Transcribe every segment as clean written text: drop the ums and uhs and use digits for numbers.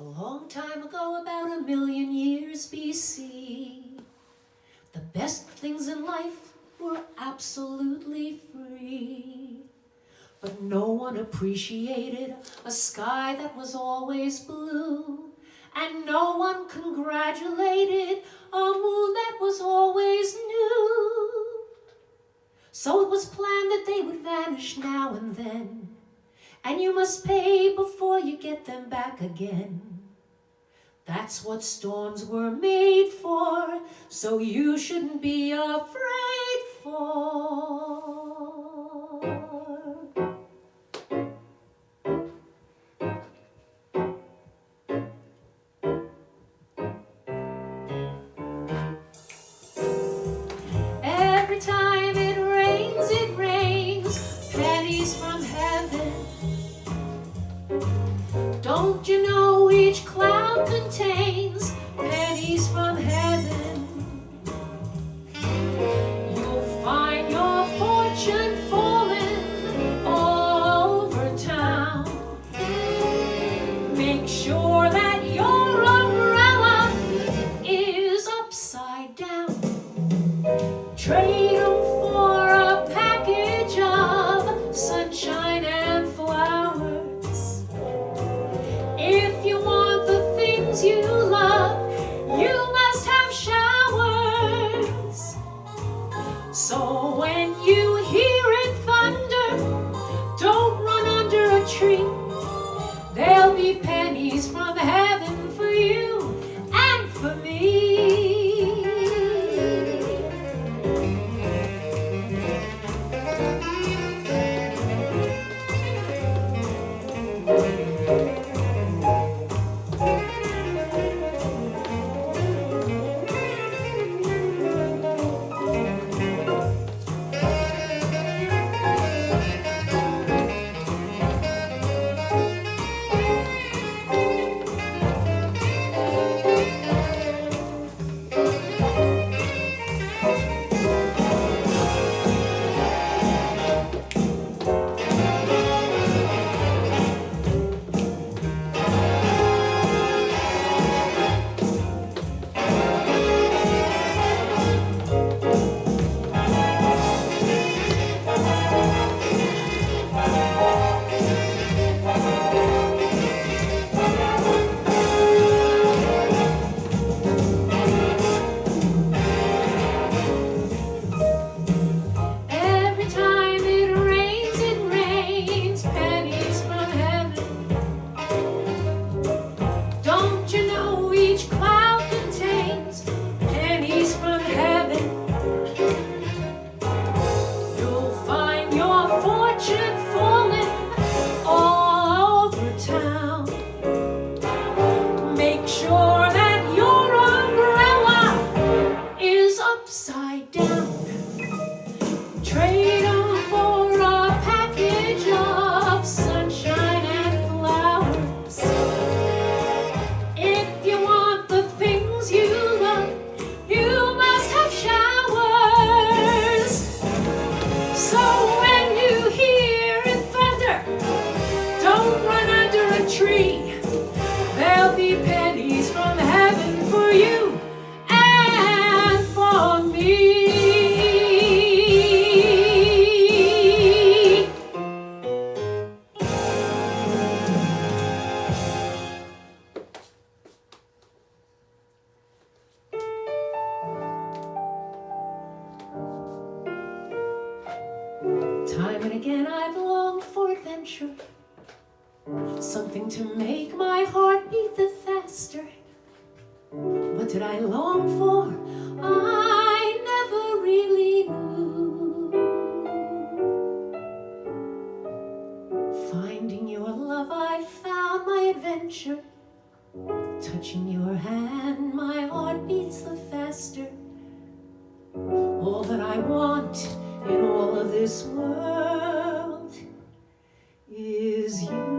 long time ago, about 1,000,000 years BC, the best things in life were absolutely free. But no one appreciated a sky that was always blue, and no one congratulated a moon that was always new. So it was planned that they would vanish now and then, and you must pay before you get them back again. That's what storms were made for, so you shouldn't be afraid for. Every time it rains pennies from heaven. Don't you know each cloud contains pennies from heaven? You'll find your fortune falling all over town. Make sure that your umbrella is upside down. Trade 'em for a package of sunshine and flowers. If you want the things you love, you must have showers. So when you hear it thunder, don't run under a tree. There'll be pennies from heaven for you and for me. There'll be pennies from heaven for you and for me. Time and again I've longed for adventure, something to make my heart beat the faster. What did I long for? I never really knew. Finding your love, I found my adventure. Touching your hand, my heart beats the faster. All that I want in all of this world is you.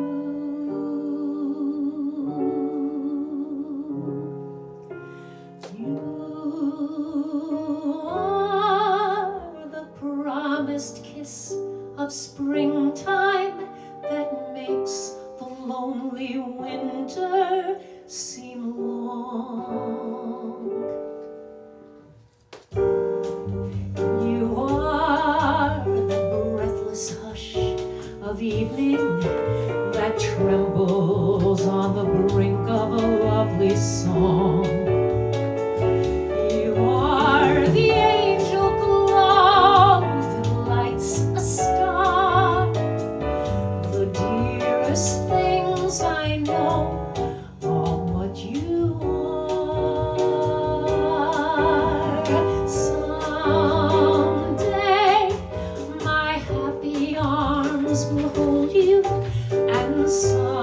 Kiss of springtime that makes the lonely wind winter seem long. You are the breathless hush of evening that trembles on the brink of a lovely song. You are the angel glow that lights a star. The dearest things I know are what you are. Someday my happy arms will hold you, and someday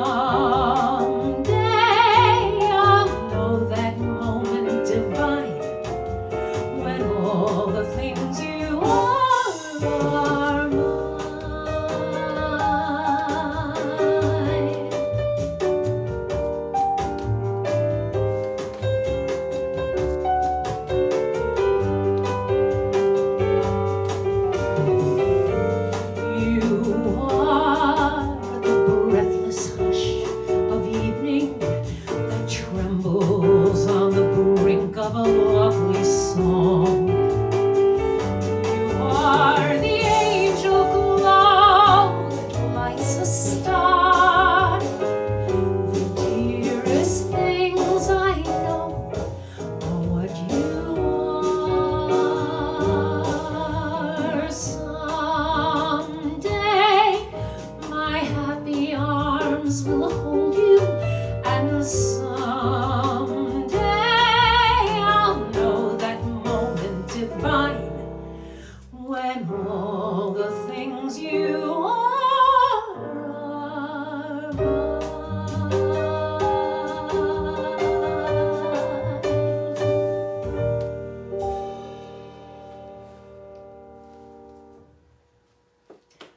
I'll know that moment divine when all the things you are mine. You are the breathless hush of evening that trembles on the brink of a lovely song. You are the angel glow that lights a star. The dearest things I know are what you are. Someday my happy arms will hold you, and someday I'll know that moment divine when all the things you are mine.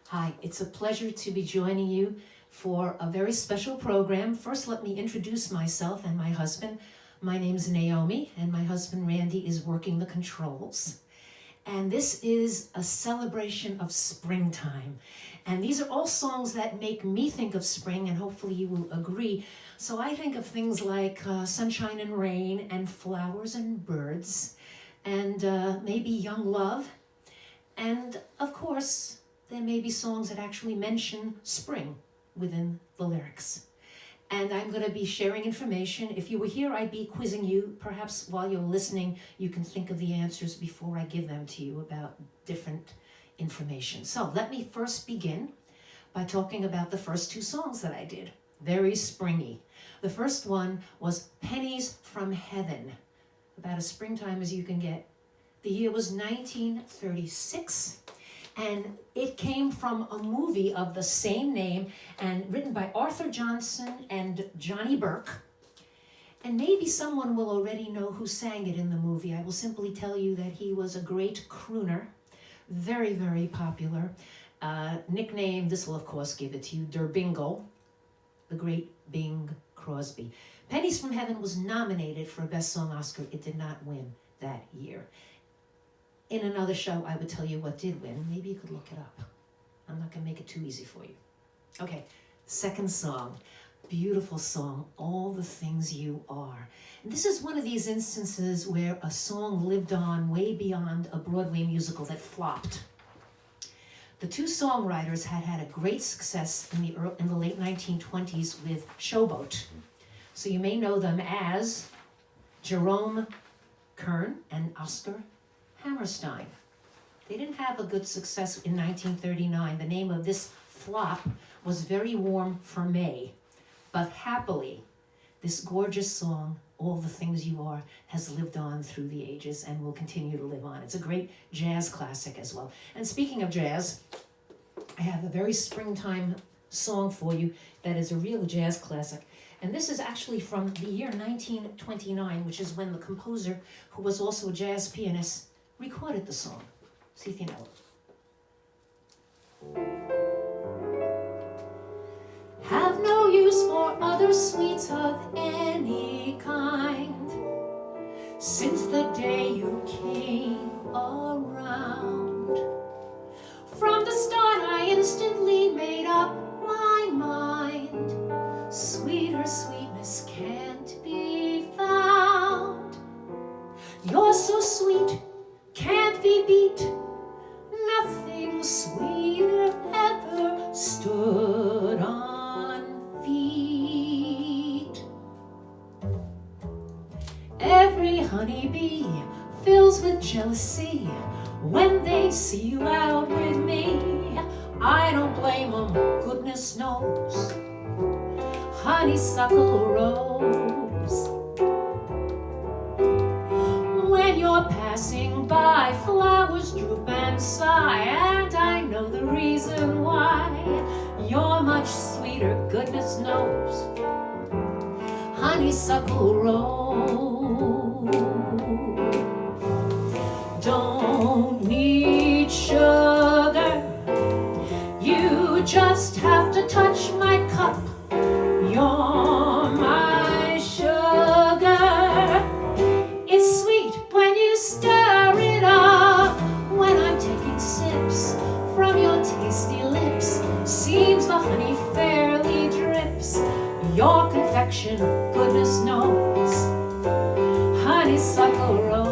Hi, it's a pleasure to be joining you for a very special program. First, let me introduce myself and my husband. My name's Naomi, and my husband Randy is working the controls. And this is a celebration of springtime. And these are all songs that make me think of spring, and hopefully you will agree. So I think of things like sunshine and rain, and flowers and birds, and maybe young love. And of course, there may be songs that actually mention spring within the lyrics. And I'm going to be sharing information. If you were here, I'd be quizzing you. Perhaps while you're listening, you can think of the answers before I give them to you about different information. So let me first begin by talking about the first two songs that I did. Very springy. The first one was Pennies from Heaven, about as springtime as you can get. The year was 1936. And it came from a movie of the same name and written by Arthur Johnson and Johnny Burke. And maybe someone will already know who sang it in the movie. I will simply tell you that he was a great crooner, very, very popular. Nickname, this will of course give it to you, Der Bingle, the great Bing Crosby. Pennies from Heaven was nominated for a Best Song Oscar. It did not win that year. In another show, I would tell you what did win. Maybe you could look it up. I'm not going to make it too easy for you. Okay, second song. Beautiful song, All the Things You Are. And this is one of these instances where a song lived on way beyond a Broadway musical that flopped. The two songwriters had a great success in the late 1920s with Showboat. So you may know them as Jerome Kern and Oscar Hammerstein. They didn't have a good success in 1939. The name of this flop was Very Warm for May. But happily, this gorgeous song, All the Things You Are, has lived on through the ages and will continue to live on. It's a great jazz classic as well. And speaking of jazz, I have a very springtime song for you that is a real jazz classic. And this is actually from the year 1929, which is when the composer, who was also a jazz pianist, recorded the song. See if you know it. Have no use for other sweets of any kind, since the day you came around. From the start I instantly made up my mind. Sweeter sweetness sweetness can't be found. You're so sweet, can't be beat. Nothing sweeter ever stood on feet. Every honeybee fills with jealousy when they see you out with me. I don't blame them, goodness knows. Honeysuckle rose. When you're passing by, flowers droop and sigh, and I know the reason why. You're much sweeter, goodness knows. Honeysuckle rose. Don't need sugar, you just have to touch my cup. You're my sugar. It's sweet when you stir it up. When I'm taking sips from your tasty lips, seems the honey fairly drips. Your confection, goodness knows. Honeysuckle rose.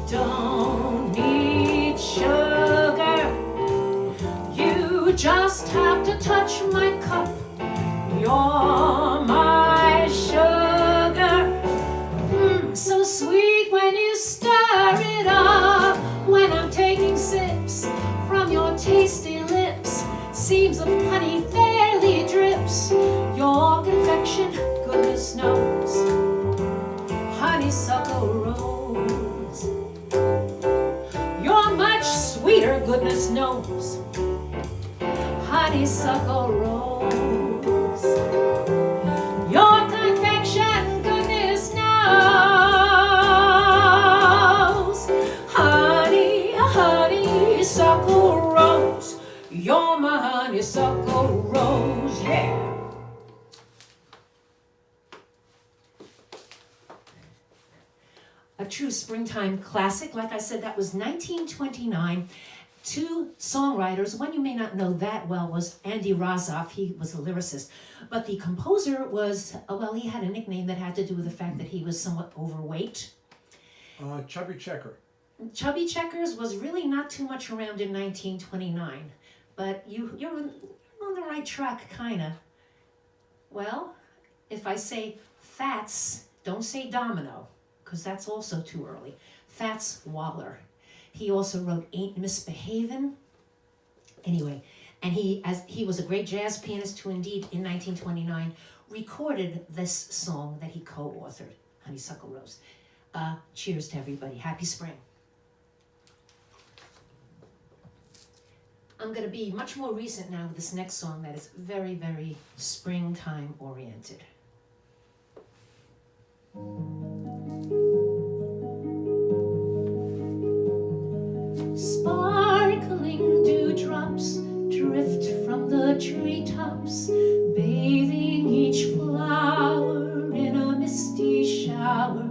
Don't need sugar, you just have to touch my cup. You're my sugar. So sweet when you stir it up. When I'm taking sips from your tasty lips, seams of honey fairly drips. Your confection, goodness knows. Honeysuckle rose. You're much sweeter, goodness knows. Honeysuckle rose. Your confection, goodness knows. Honeysuckle rose. You're my honeysuckle rose, yeah. A true springtime classic. Like I said, that was 1929. Two songwriters, one you may not know that well was Andy Razov. He was a lyricist. But the composer was, well, he had a nickname that had to do with the fact that he was somewhat overweight. Chubby Checker. Chubby Checkers was really not too much around in 1929. But you're on the right track, kind of. Well, if I say Fats, don't say Domino, because that's also too early. Fats Waller. He also wrote Ain't Misbehavin'. Anyway, and he was a great jazz pianist who indeed in 1929 recorded this song that he co-authored, Honeysuckle Rose. Cheers to everybody. Happy spring. I'm going to be much more recent now with this next song that is very, very springtime oriented. Sparkling dewdrops drift from the treetops, bathing each flower in a misty shower.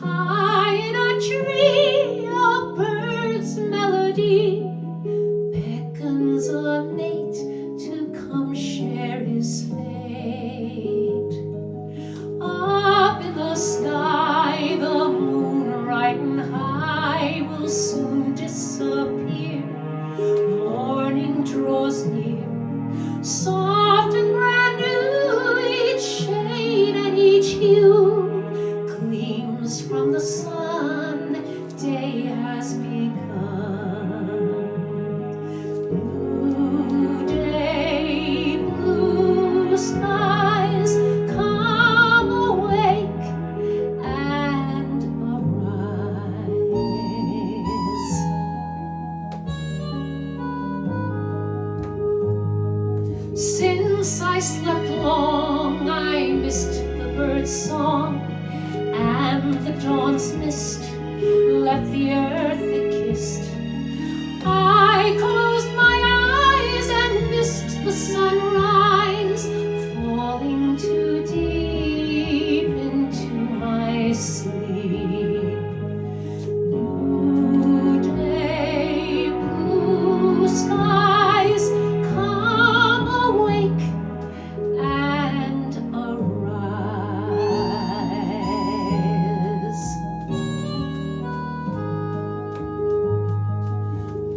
High in a tree, a bird's melody beckons a mate to come share his fate. Up in the sky, the moon riding high will soon disappear. Morning draws near, soft and brand new, each shade and each hue gleams from the sun. Day has begun. Blue day, blue skies, come awake and arise. Since I slept long, I missed the bird's song, and the dawn's mist left the earth it kissed. I closed my eyes and missed the sunrise, falling too deep into my sleep. New day, blue skies, come awake and arise.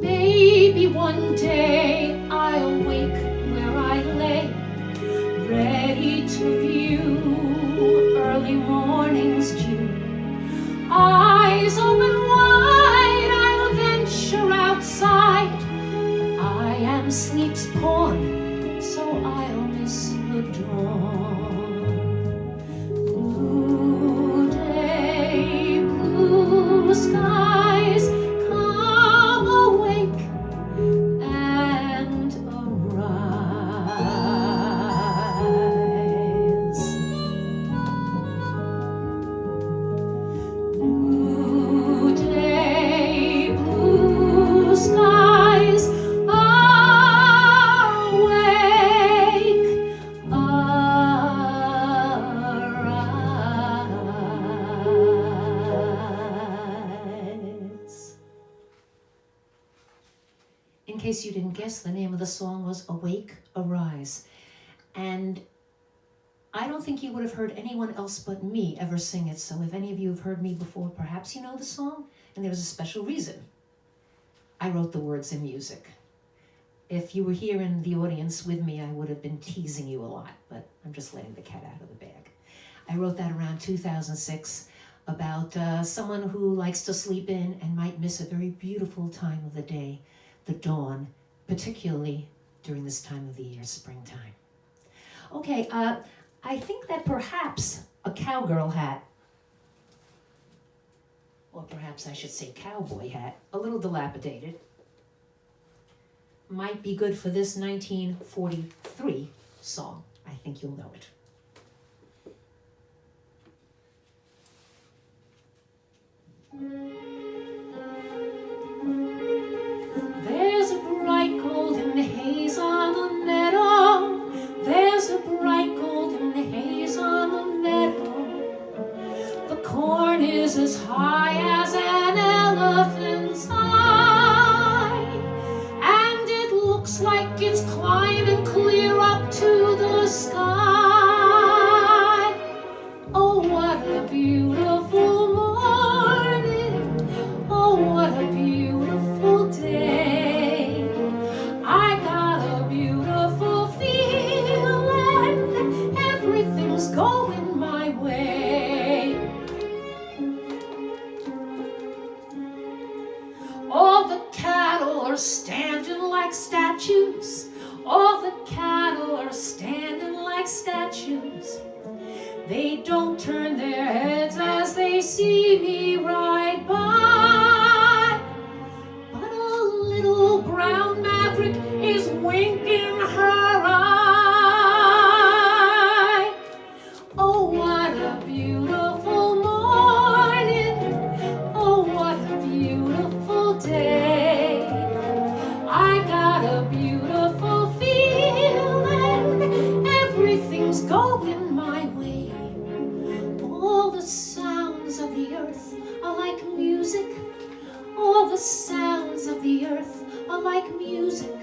Maybe one day I'll wake where I lay, ready to view early morning's dew. Eyes open wide, I'll venture outside, but I am sleep's pawn, so I'll miss the dawn. Blue day, blue skies, come awake and arise. New day, blue skies, awake, arise. In case you didn't guess, the name of the song was Awake, Arise. And I don't think you would have heard anyone else but me ever sing it, so if any of you have heard me before, perhaps you know the song, and there's a special reason. I wrote the words and music. If you were here in the audience with me, I would have been teasing you a lot, but I'm just letting the cat out of the bag. I wrote that around 2006 about someone who likes to sleep in and might miss a very beautiful time of the day, the dawn, particularly during this time of the year, springtime. Okay, I think that perhaps a cowgirl hat, or perhaps I should say cowboy hat, a little dilapidated, might be good for this 1943 song. I think you'll know it. There's a bright golden haze on the meadow. There's a bright golden haze on the meadow. The corn is as high as an elephant's eye, and it looks like it's climbing clear up to the sky. Oh, what a beautiful morning. Oh, what a beautiful day. I got a beautiful feeling. Everything's going my way. All the cattle are standing like statues. All the cattle are standing like statues. They don't turn their heads as they see me ride by. But a little brown maverick is winking her eye. Oh, what a beautiful morning. Oh, what a beautiful day. I got a beautiful feeling. Everything's going my way. All the sounds of the earth are like music. All the sounds of the earth are like music.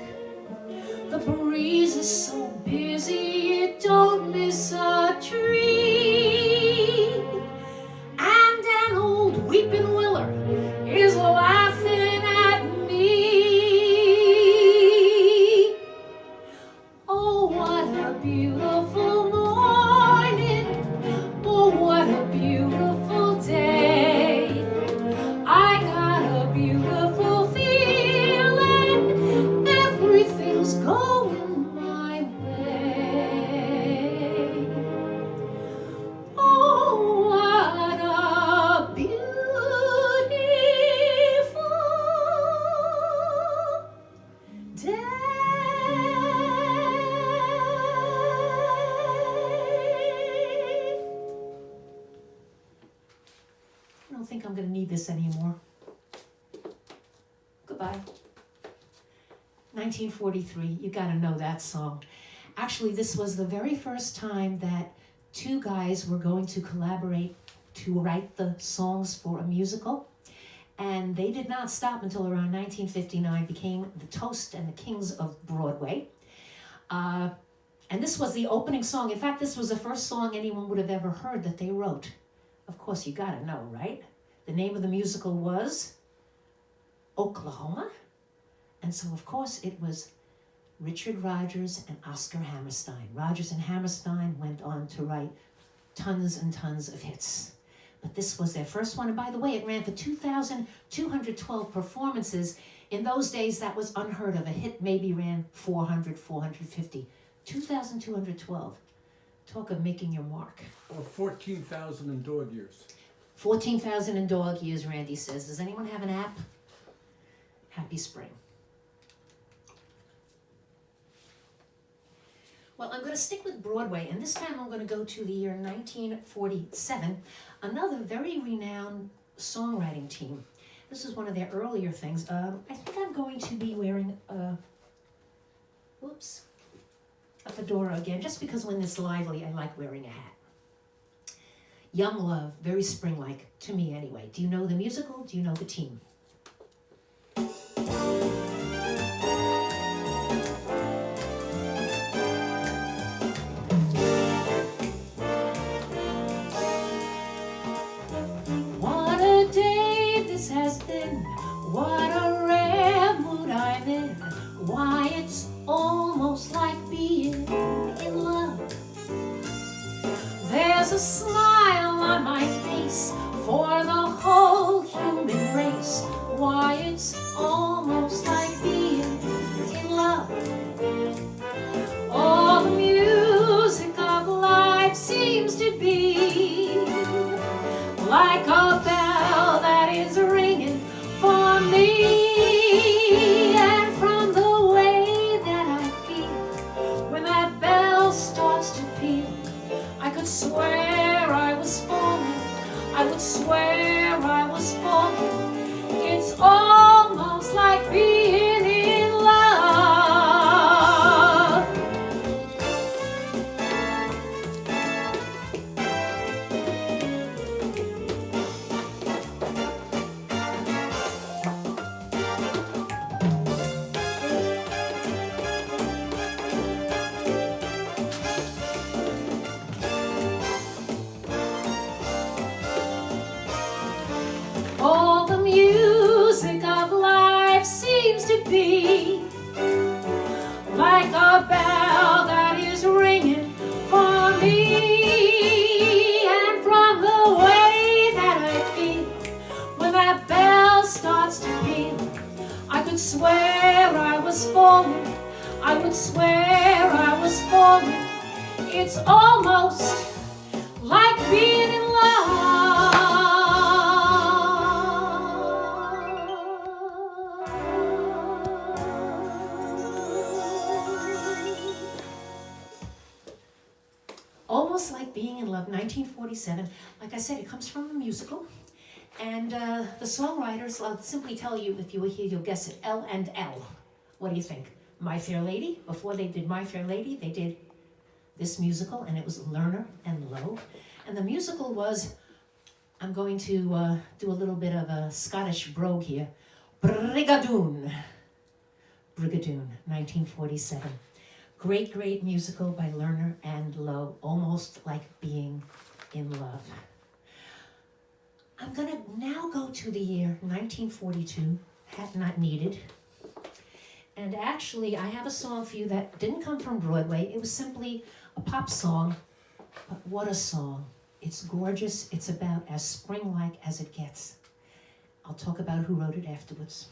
The breeze is so busy it don't miss a tree. And an old weeping willow is laughing at me. Oh, what a beautiful morning. Oh, what a beautiful day. I got a beautiful feeling. Everything's going my way. Oh, what a beautiful day. this anymore. Goodbye. 1943, you gotta know that song. Actually, this was the very first time that two guys were going to collaborate to write the songs for a musical. And they did not stop until around 1959, became the toast and the kings of Broadway. And this was the opening song. In fact, this was the first song anyone would have ever heard that they wrote. Of course, you gotta know, right? The name of the musical was Oklahoma. And so, of course, it was Richard Rodgers and Oscar Hammerstein. Rodgers and Hammerstein went on to write tons and tons of hits. But this was their first one. And by the way, it ran for 2,212 performances. In those days, that was unheard of. A hit maybe ran 400, 450. 2,212. Talk of making your mark. Or 14,000 in dog years. 14,000 in dog years, Randy says. Does anyone have an app? Happy spring. Well, I'm going to stick with Broadway, and this time I'm going to go to the year 1947. Another very renowned songwriting team. This is one of their earlier things. I think I'm going to be wearing a fedora again, just because when it's lively, I like wearing a hat. Young Love, very spring-like, to me anyway. Do you know the musical? Do you know the team? What a day this has been. What a rare mood I'm in. Why, it's almost like being in love. There's a smile on my face for the whole human race. Why, it's almost like being in love. All the music of life seems to be like a bell that is ringing for me. And from the way that I feel when that bell starts to peal, I could swear I was falling. I would swear I was falling. It's almost like being in love. All the music of life seems to be like a bell that is ringing for me. And from the way that I feel when that bell starts to peal, I could swear I was falling. I would swear I was falling. It's almost like being in love. Almost Like Being in Love, 1947. Like I said, it comes from a musical. And the songwriters, I'll simply tell you, if you were here, you'll guess it. L and L. What do you think? My Fair Lady? Before they did My Fair Lady, they did this musical, and it was Lerner and Lowe. And the musical was, I'm going to do a little bit of a Scottish brogue here. Brigadoon. Brigadoon, 1947. Great, great musical by Lerner and Lowe, Almost Like Being in Love. I'm going to now go to the year 1942, Hat Not Needed. And actually, I have a song for you that didn't come from Broadway. It was simply a pop song, but what a song. It's gorgeous. It's about as spring-like as it gets. I'll talk about who wrote it afterwards.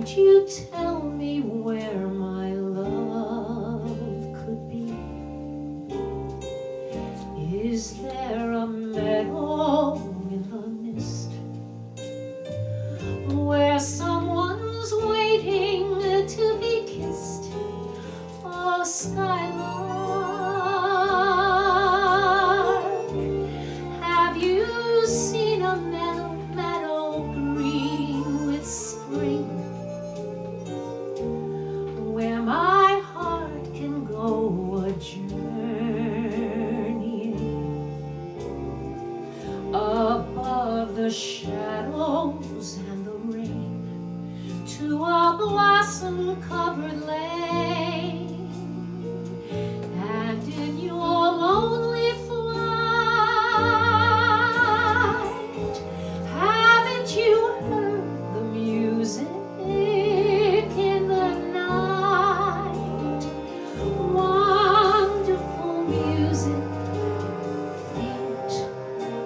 won't you tell me where my love could be? Is there a meadow in the mist where someone's waiting to be kissed? Oh, skylark, have you seen a meadow green with spring, where my heart can go a journeying above the shadows and the rain to a blossom-covered lane? And in your lonely flight, haven't you heard the music in the night? Wonderful music, faint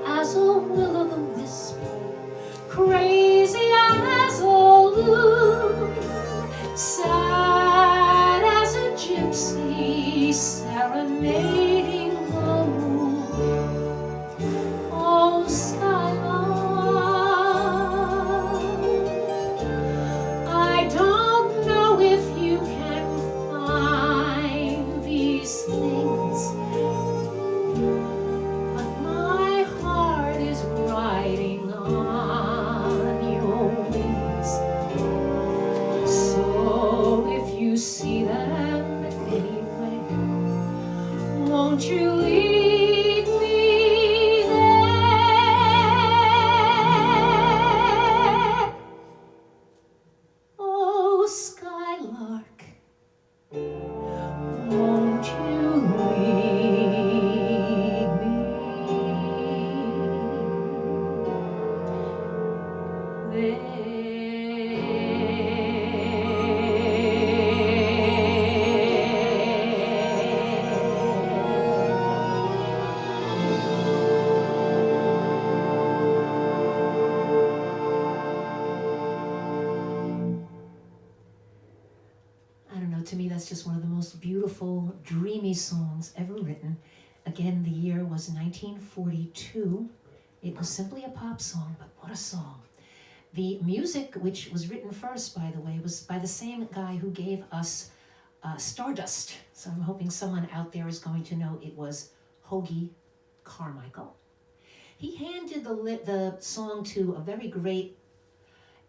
as a will-o'-the-wisp, crazy as a loon, sad as a gypsy serenading the moon. Oh, skylark, I don't know if you can find these things, but my heart is riding on your wings. So if you see them anywhere, won't you lead me there? Oh, skylark, won't you lead me I don't know, to me that's just one of the most beautiful, dreamy songs ever written. Again, the year was 1942. It was simply a pop song, but what a song. The music, which was written first, by the way, was by the same guy who gave us Stardust. So I'm hoping someone out there is going to know it was Hoagy Carmichael. He handed the song to a very great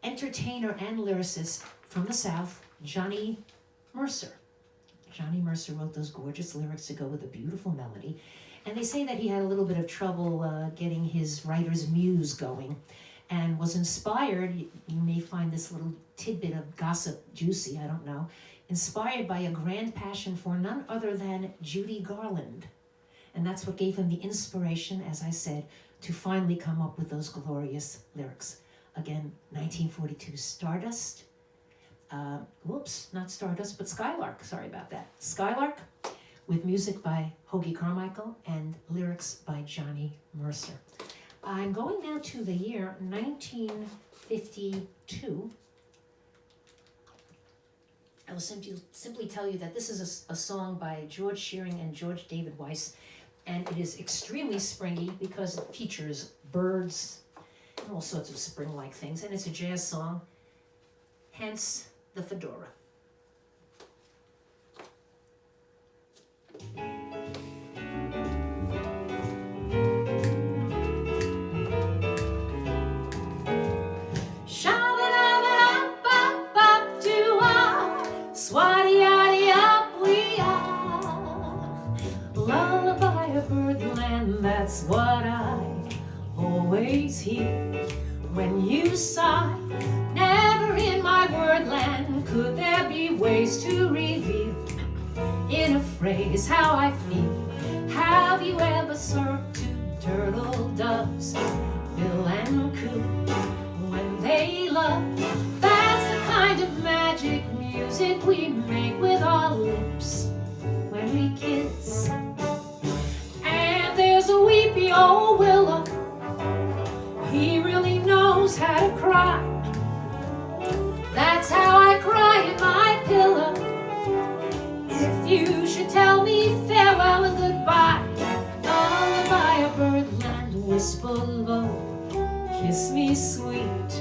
entertainer and lyricist from the South, Johnny Mercer. Johnny Mercer wrote those gorgeous lyrics to go with a beautiful melody. And they say that he had a little bit of trouble getting his writer's muse going and was inspired, you may find this little tidbit of gossip juicy, I don't know, inspired by a grand passion for none other than Judy Garland. And that's what gave him the inspiration, as I said, to finally come up with those glorious lyrics. Again, 1942, Stardust. Whoops, not Stardust, but Skylark. Sorry about that. Skylark, with music by Hoagy Carmichael and lyrics by Johnny Mercer. I'm going now to the year 1952. I will simply tell you that this is a song by George Shearing and George David Weiss, and it is extremely springy because it features birds and all sorts of spring-like things, and it's a jazz song, hence the fedora. Lullaby of birdland, that's what I always hear when you sigh. Never in my wordland could there be ways to reveal in a phrase how I feel. Have you ever served two turtle doves, bill and coo, when they love? That's the kind of magic music we make with our lips when we kiss. And there's a weepy old willow, he really knows how to cry. That's how I you should tell me farewell and goodbye, lullaby of birdland, whisper low, kiss me sweet,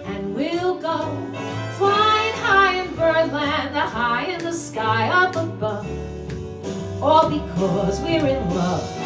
and we'll go flying high in birdland, high in the sky up above, all because we're in love.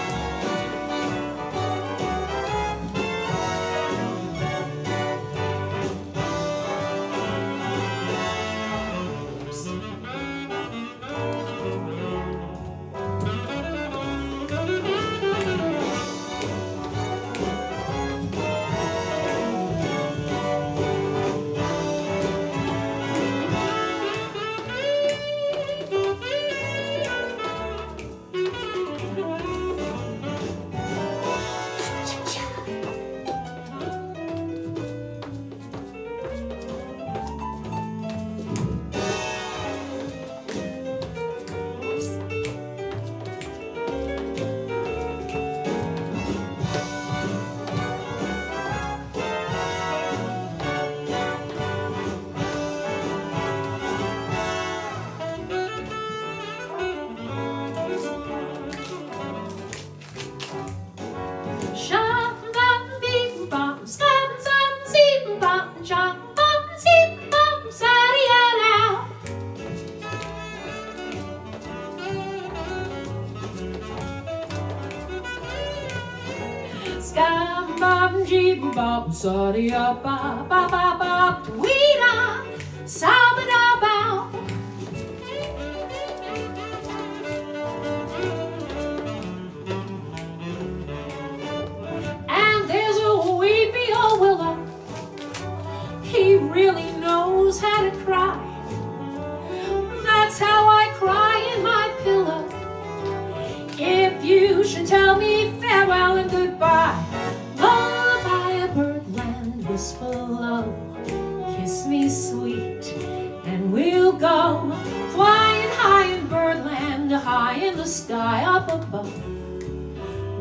Sadia ba ba ba ba weeda sabada bow. And there's a weepy old willow, he really knows how to cry. That's how I cry in my pillow. If you should tell me farewell and goodbye, whisper low, kiss me sweet, and we'll go flying high in birdland, high in the sky up above.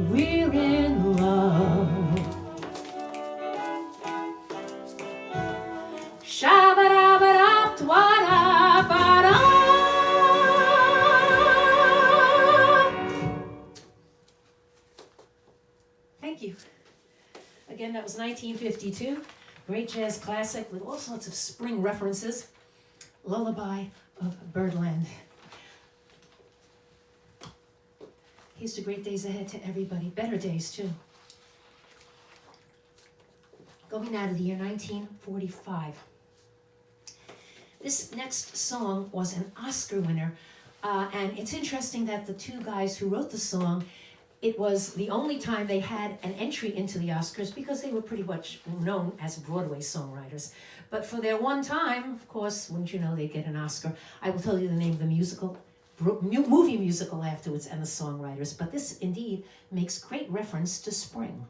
We're in love. Shabba-dabba-dab-dwa-da-ba-da. Thank you. Again, that was 1952. Great jazz classic with all sorts of spring references. Lullaby of Birdland. Here's to great days ahead to everybody. Better days, too. Going now to the year 1945. This next song was an Oscar winner. And it's interesting that the two guys who wrote the song, it was the only time they had an entry into the Oscars because they were pretty much known as Broadway songwriters. But for their one time, of course, wouldn't you know, they'd get an Oscar. I will tell you the name of the movie musical afterwards and the songwriters. But this indeed makes great reference to spring.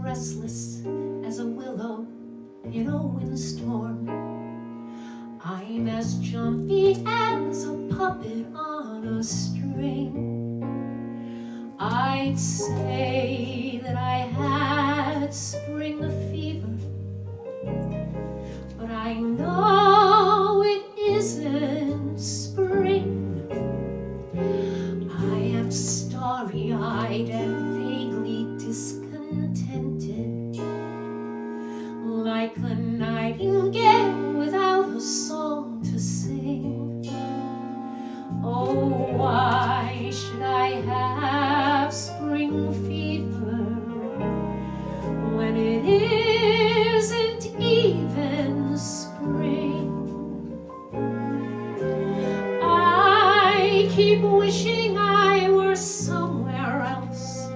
Restless as a willow in a windstorm. I'm as jumpy as a puppet on a string. I'd say that I had spring fever, but I know it isn't spring. I am starry-eyed and vaguely discontented, like a nightingale without a song to sing. Oh, why should I have spring fever when it isn't even spring? I keep wishing I were somewhere else,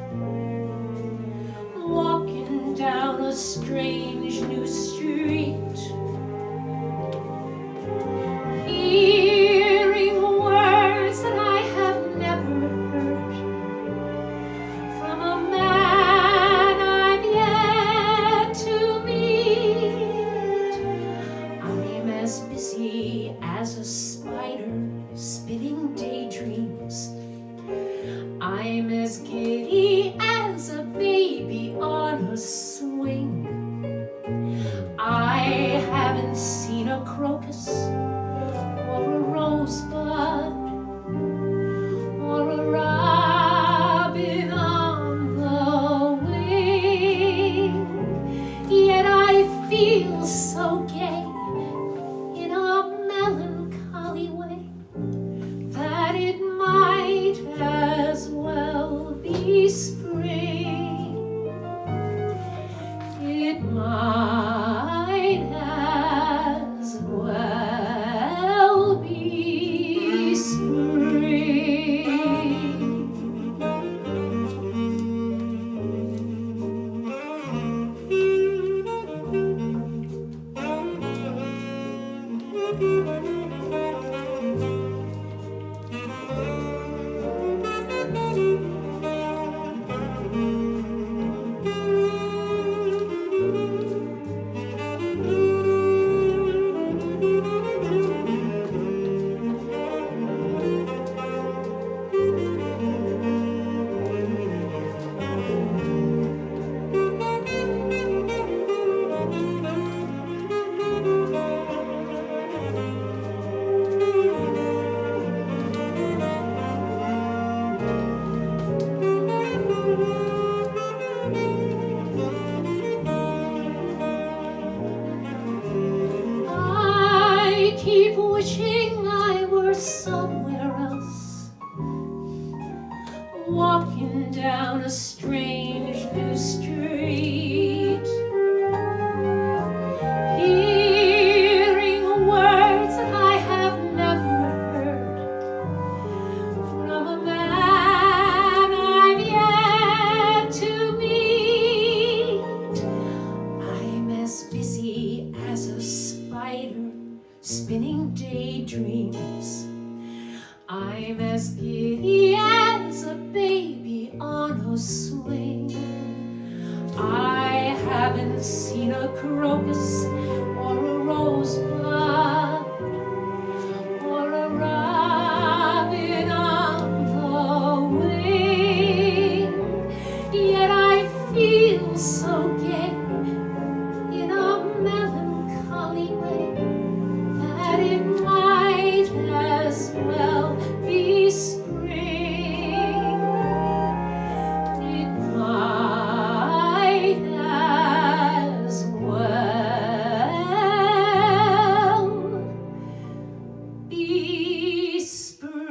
walking down a strange new street, hearing words that I have never heard from a man I've yet to meet. I'm as busy as a spider spinning daydreams crocus or a rosebud or a robin on the wing. Yet I feel so gay in a melancholy way that it might as well be spring. It might as well be spring. I keep wishing I were somewhere else, walking down a strange new street, hearing words that I have never heard from a man I've yet to meet. I'm as busy as a spider spinning daydreams. I'm as giddy as a baby on a swing. I haven't seen a crocus or a rosebud or a robin on the wing. Yet I feel so gay in a melancholy way that it might as well be spring. It might as well be spring.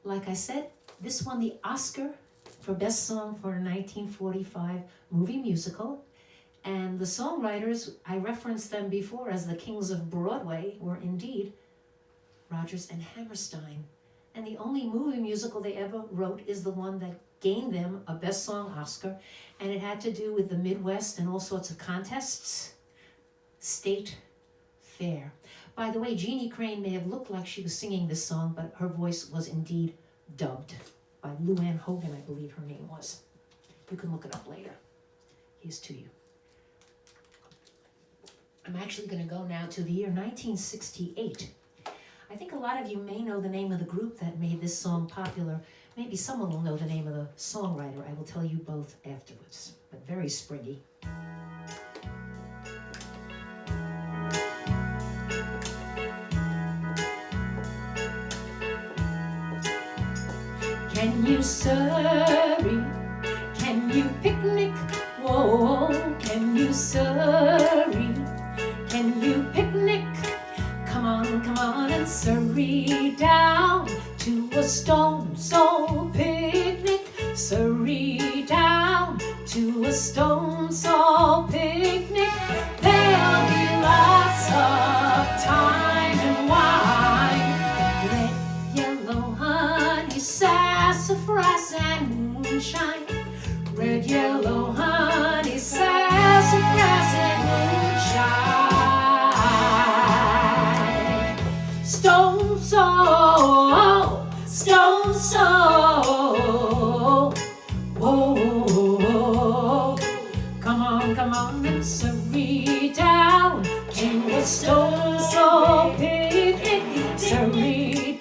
Like I said, this won the Oscar for Best Song for a 1945 movie musical. And the songwriters, I referenced them before as the kings of Broadway, were indeed Rodgers and Hammerstein. And the only movie musical they ever wrote is the one that gained them a Best Song Oscar. And it had to do with the Midwest and all sorts of contests. State Fair. By the way, Jeannie Crane may have looked like she was singing this song, but her voice was indeed dubbed by Lou Ann Hogan, I believe her name was. You can look it up later. Here's to you. I'm actually going to go now to the year 1968. I think a lot of you may know the name of the group that made this song popular. Maybe someone will know the name of the songwriter. I will tell you both afterwards, but very springy. Can you Surrey? Can you picnic? Whoa, can you Surrey? Can you picnic? Come on and Surrey down to a Stones Soul picnic. Surrey down to a Stones Soul picnic. There'll be lots of time and wine, red, yellow, honey, sassafras and moonshine. Red, yellow, honey, sassafras and moonshine. Stone Soul, Stone Soul. Whoa, come on and Surrey down to a Stone Soul picnic. Surrey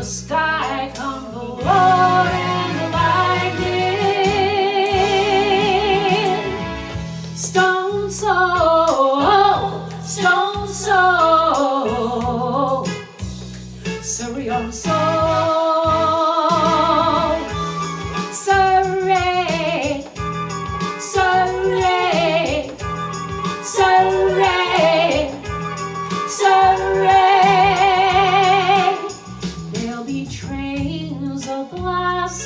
sky come the Lord and the lightning. Stone soul, stone soul, Sirion soul, Surrey, Surrey, Surrey, Surrey. There'll be trains of blossoms,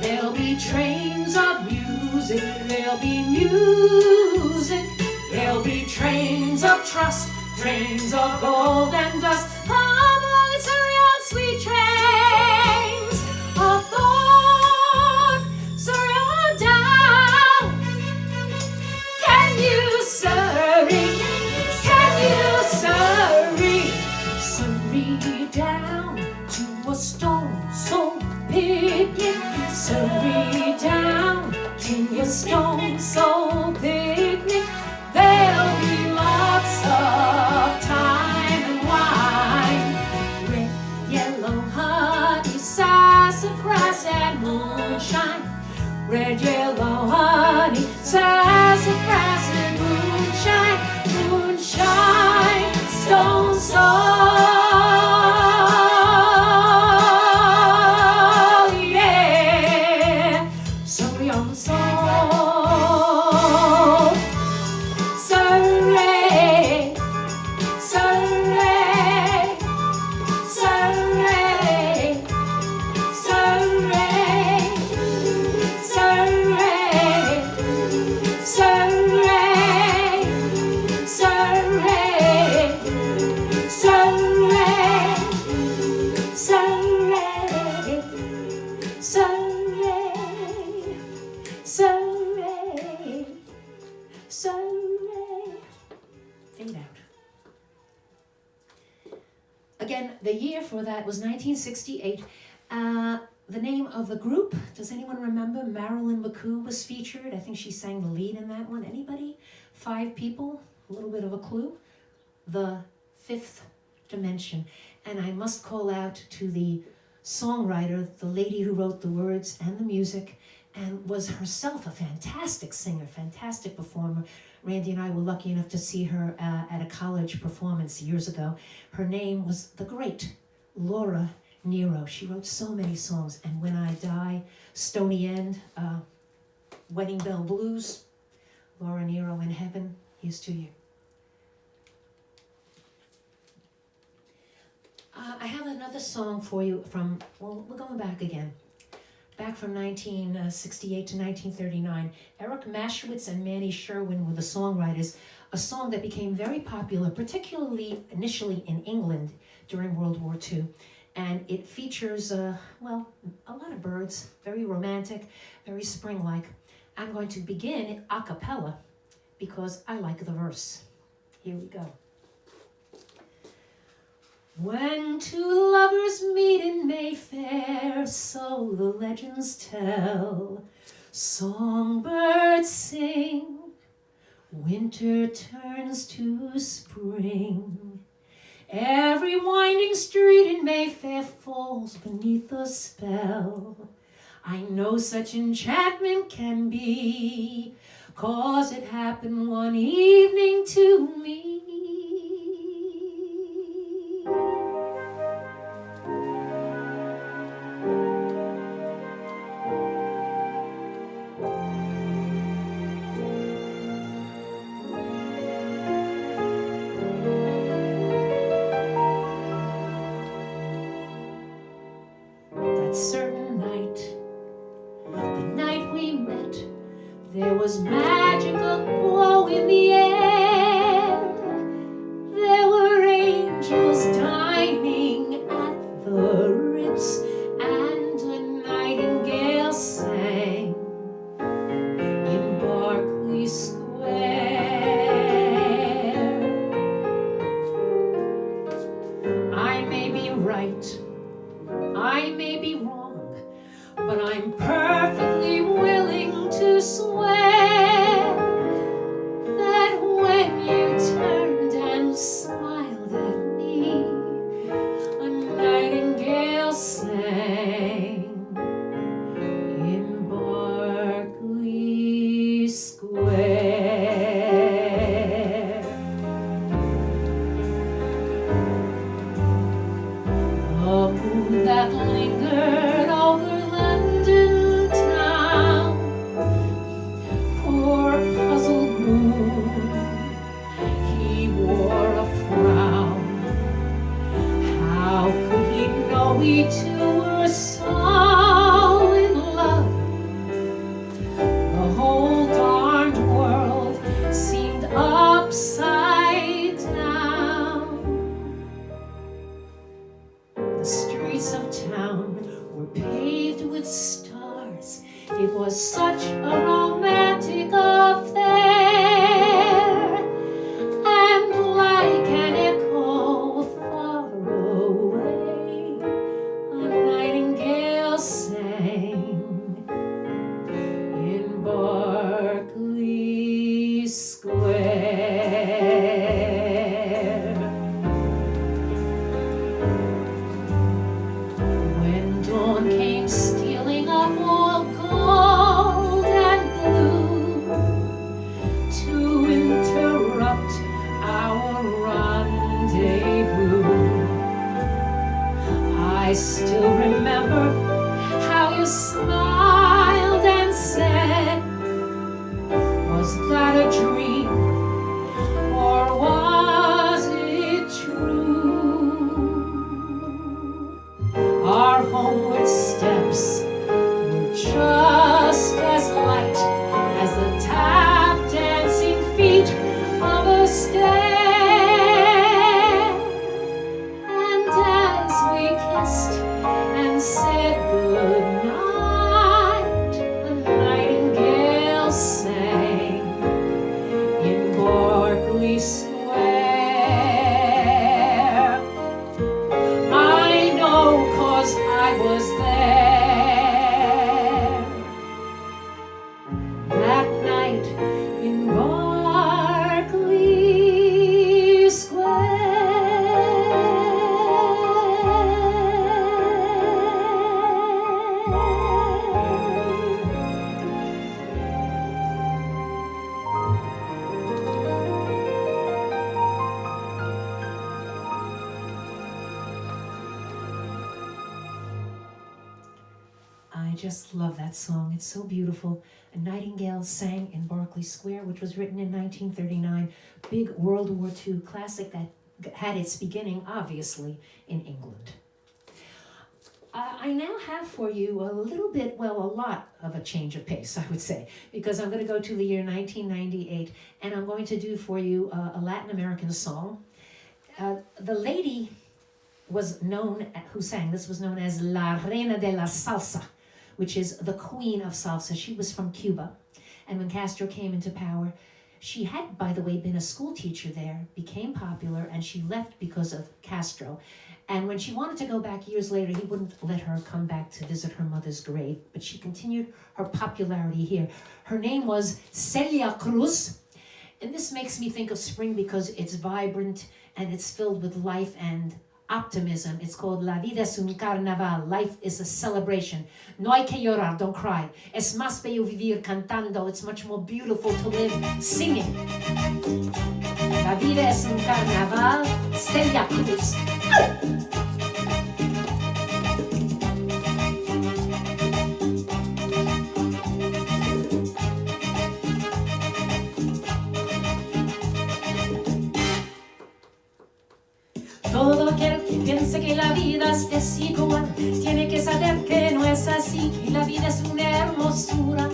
there'll be trains of music, there'll be music, there'll be trains of trust, trains of gold and dust. Come along, Sirion, sweet trains of thought, Sirion down. Can you surrey? Can you surrey? Surrey down to a stone soul picnic. Surrey down to a stone soul picnic. There'll be lots of time and wine. Red, yellow, honey, sassafras and moonshine. Red, yellow, honey, sassafras and moonshine. Moonshine, stone soul, yeah. Sorry on the soul. Surrey, Surrey, Surrey, Surrey, Surrey, Surrey, Surrey, Surrey, Surrey, Surrey, Surrey. Fade out. Again, the year for that was 1968. The name of the group, does anyone remember? Marilyn McCoo was featured. I think she sang the lead in that one. Anybody? 5 people, a little bit of a clue. The Fifth Dimension. And I must call out to the songwriter, the lady who wrote the words and the music, and was herself a fantastic singer, fantastic performer. Randy and I were lucky enough to see her at a college performance years ago. Her name was the great Laura Nero. She wrote so many songs. And When I Die, Stony End, Wedding Bell Blues, Laura Nero in Heaven. Here's to you. I have another song for you from, well, we're going back again. Back from 1968 to 1939. Eric Maschwitz and Manny Sherwin were the songwriters. A song that became very popular, particularly initially in England during World War II. And it features, well, a lot of birds, very romantic, very spring-like. I'm going to begin a cappella because I like the verse. Here we go. When two lovers meet in Mayfair, so the legends tell, songbirds sing, winter turns to spring. Every winding street in Mayfair falls beneath a spell. I know such enchantment can be, 'cause it happened one evening to me. Certain night, the night we met, there was magical glow in the air. There were angels dining at the Ritz, and a nightingale sang in Berkeley Square. I may be right, I may be wrong, but I'm perfectly willing to swear that when you turned and smiled at me, were paved with stars. It was such a romantic affair, and like an echo far away, a nightingale sang in Berkeley Square. When dawn came stealing up all gold and blue to interrupt our rendezvous, I still remember how you smiled and said, "Was that a dream, or was it true?" Our homeward steps were just as light as the tap dancing feet of a stair. And as we kissed and said goodnight, a nightingale sang in Berkeley Square. I know 'cause I was there that night in Berkeley I just love that song. It's so beautiful. A Nightingale Sang in Berkeley Square, which was written in 1939. Big World War II classic that had its beginning, obviously, in England. I now have for you a little bit, well, a lot of a change of pace, I would say, because I'm going to go to the year 1998, and I'm going to do for you a Latin American song. The lady was known, who sang this, was known as La Reina de la Salsa, which is the queen of salsa. She was from Cuba, and when Castro came into power, she had, by the way, been a school teacher there, became popular, and she left because of Castro. And when she wanted to go back years later, he wouldn't let her come back to visit her mother's grave, but she continued her popularity here. Her name was Celia Cruz, and this makes me think of spring because it's vibrant and it's filled with life and optimism. It's called La vida es un carnaval. Life is a celebration. No hay que llorar, don't cry. Es más bello vivir cantando. It's much more beautiful to live singing. La vida es un carnaval. Celia Cruz. Todo aquel que piense que la vida es desigual tiene que saber que no es así, que la vida es una hermosura,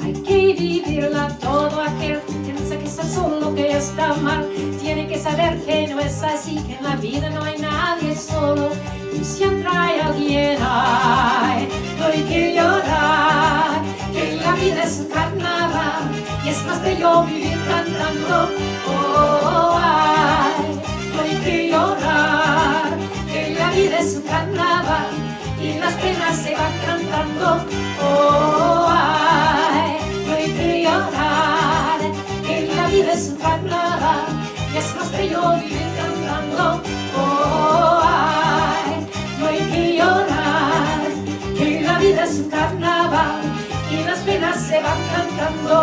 hay que vivirla. Todo aquel que piensa que está solo, que está mal, tiene que saber que no es así, que en la vida no hay nadie solo y siempre hay alguien. Ay, no hay que llorar, que la vida es un carnaval y es más bello vivir cantando. Oh, ay, no hay que llorar, que la vida es un carnaval y las penas se van cantando. Oh, ay, no hay que llorar, que la vida es un carnaval y es más bello vivir cantando. Oh, ay, no hay que llorar, que la vida es un carnaval y las penas se van cantando.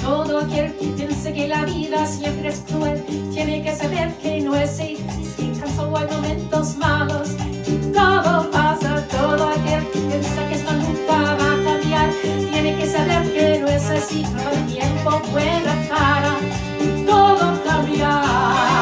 Todo aquel que piense que la vida siempre es cruel tiene que saber que no es así, que tan solo hay momentos malos y todo pasa. Todo aquel que piensa que esto nunca va a cambiar tiene que saber que no es así, todo el tiempo buena cara y todo cambiar.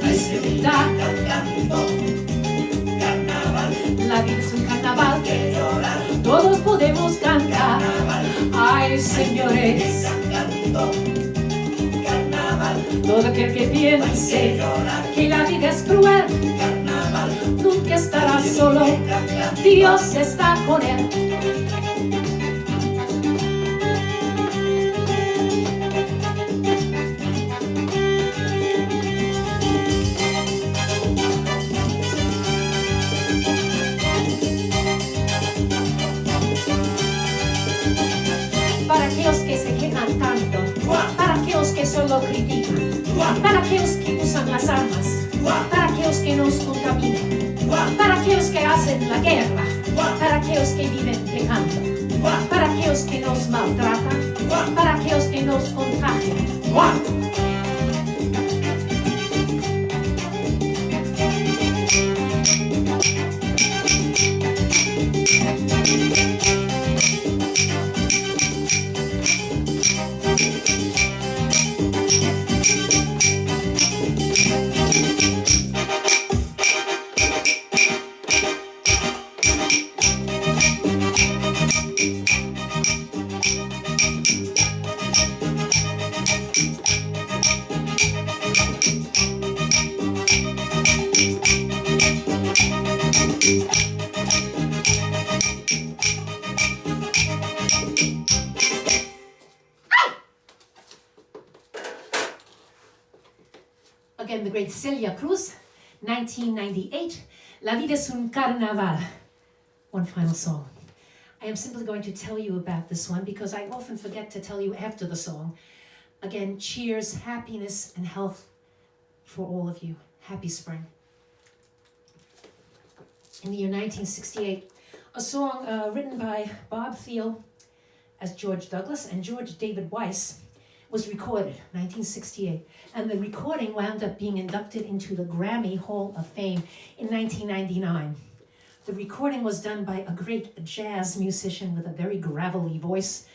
disfrutar. La vida es un carnaval, todos podemos cantar. Ay, señores, todo aquel que piense que la vida es cruel, nunca estará solo, Dios está con él. Para aquellos que se quejan tanto, para aquellos que solo critican, para aquellos que usan las armas, para aquellos que nos contaminan, para aquellos que hacen la guerra, para aquellos que viven pecando, para aquellos que nos maltratan, para aquellos que nos contagian. Again, the great Celia Cruz, 1998, La vida es un carnaval. One final song. I am simply going to tell you about this one because I often forget to tell you after the song. Again, cheers, happiness, and health for all of you. Happy spring. In the year 1968, a song written by Bob Thiel as George Douglas and George David Weiss was recorded, 1968, and the recording wound up being inducted into the Grammy Hall of Fame in 1999. The recording was done by a great jazz musician with a very gravelly voice,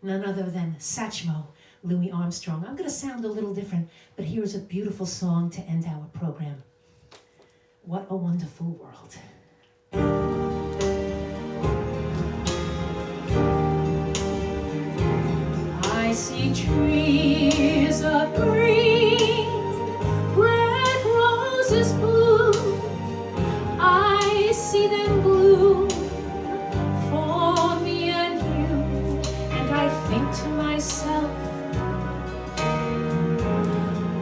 none other than Sachem, Louis Armstrong. I'm going to sound a little different, but here's a beautiful song to end our program. What a wonderful world. I see trees of green, red roses blue. I see them bloom for me and you, and I think to myself,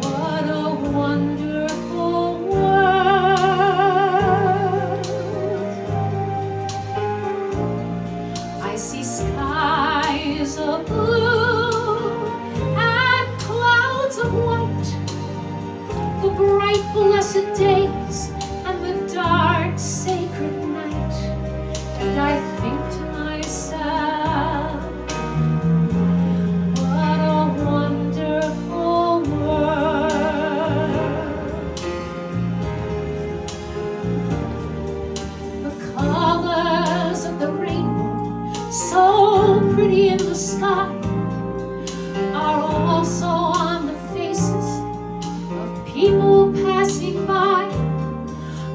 what a wonderful world. I see skies of blue, the bright blessed days and the dark sacred night, and I think to myself, what a wonderful world. The colors of the rainbow, so pretty in the sky, are also on the faces of people passing by.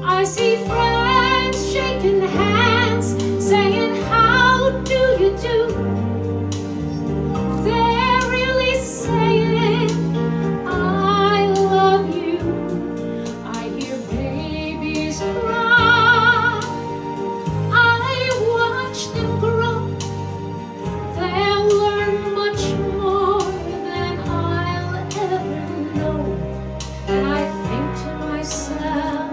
I see friends shaking hands, saying, how do you do? They're really saying, I love you. I hear babies cry, I watch them grow. They'll learn much more than I'll ever know. And I think to myself,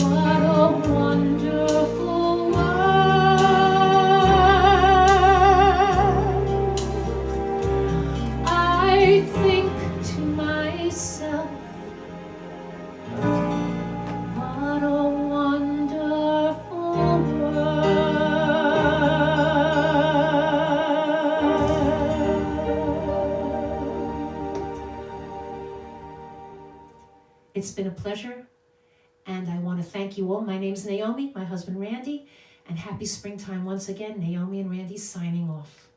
what a wonderful world. I think to myself, what a wonderful world. It's been a pleasure, and I want to thank you all. My name's Naomi, my husband Randy, and happy springtime once again. Naomi and Randy signing off.